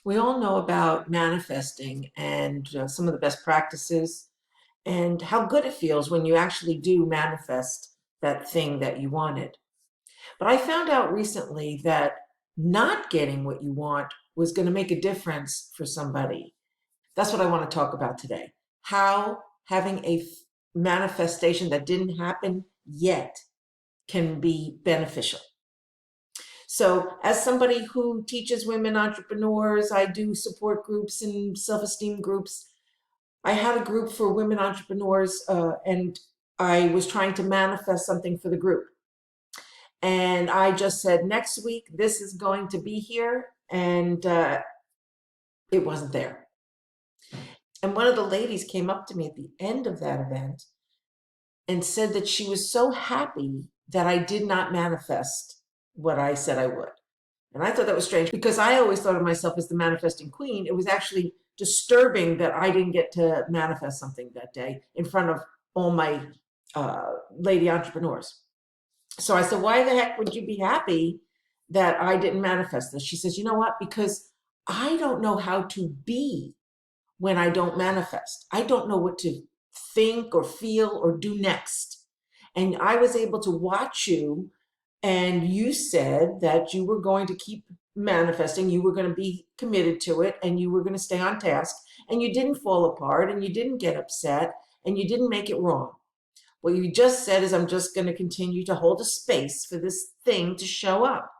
We all know about manifesting and some of the best practices and how good it feels when you actually do manifest that thing that you wanted. But I found out recently that not getting what you want was going to make a difference for somebody. That's what I want to talk about today. How having a manifestation that didn't happen yet can be beneficial. So, as somebody who teaches women entrepreneurs, I do support groups and self esteem groups. I had a group for women entrepreneurs, and I was trying to manifest something for the group. And I just said, next week, this is going to be here. And it wasn't there. And one of the ladies came up to me at the end of that event and said that she was so happy that I did not manifest what I said I would. And I thought that was strange because I always thought of myself as the manifesting queen. It was actually disturbing that I didn't get to manifest something that day in front of all my lady entrepreneurs. So I said, why the heck would you be happy that I didn't manifest this? She says, you know what? Because I don't know how to be when I don't manifest. I don't know what to think or feel or do next. And I was able to watch you, and you said that you were going to keep manifesting, you were going to be committed to it, and you were going to stay on task, and you didn't fall apart, and you didn't get upset, and you didn't make it wrong. What you just said is, I'm just going to continue to hold a space for this thing to show up.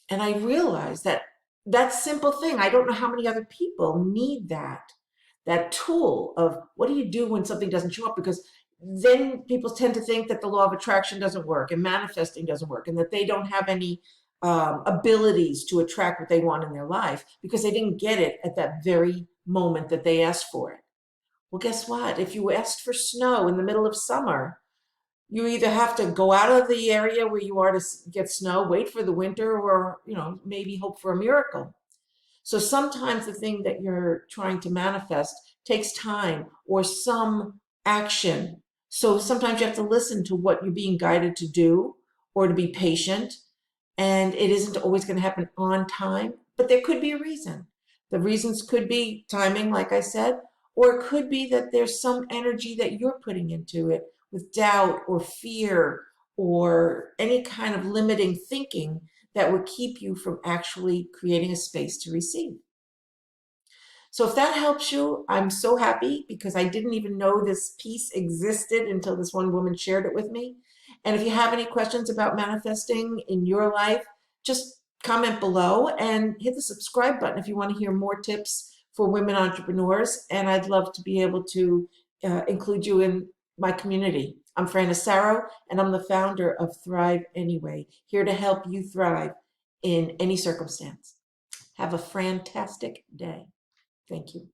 And I realized that that simple thing, I don't know how many other people need that tool of what do you do when something doesn't show up? Because then people tend to think that the law of attraction doesn't work and manifesting doesn't work and that they don't have any abilities to attract what they want in their life because they didn't get it at that very moment that they asked for it. Well, guess what? If you asked for snow in the middle of summer, you either have to go out of the area where you are to get snow, wait for the winter, or maybe hope for a miracle. So sometimes the thing that you're trying to manifest takes time or some action. So sometimes you have to listen to what you're being guided to do or to be patient. And it isn't always going to happen on time, but there could be a reason. The reasons could be timing, like I said, or it could be that there's some energy that you're putting into it with doubt or fear or any kind of limiting thinking that would keep you from actually creating a space to receive. So if that helps you, I'm so happy because I didn't even know this piece existed until this one woman shared it with me. And if you have any questions about manifesting in your life, just comment below and hit the subscribe button if you want to hear more tips for women entrepreneurs. And I'd love to be able to include you in my community. I'm Fran Asaro, and I'm the founder of Thrive Anyway, here to help you thrive in any circumstance. Have a fantastic day. Thank you.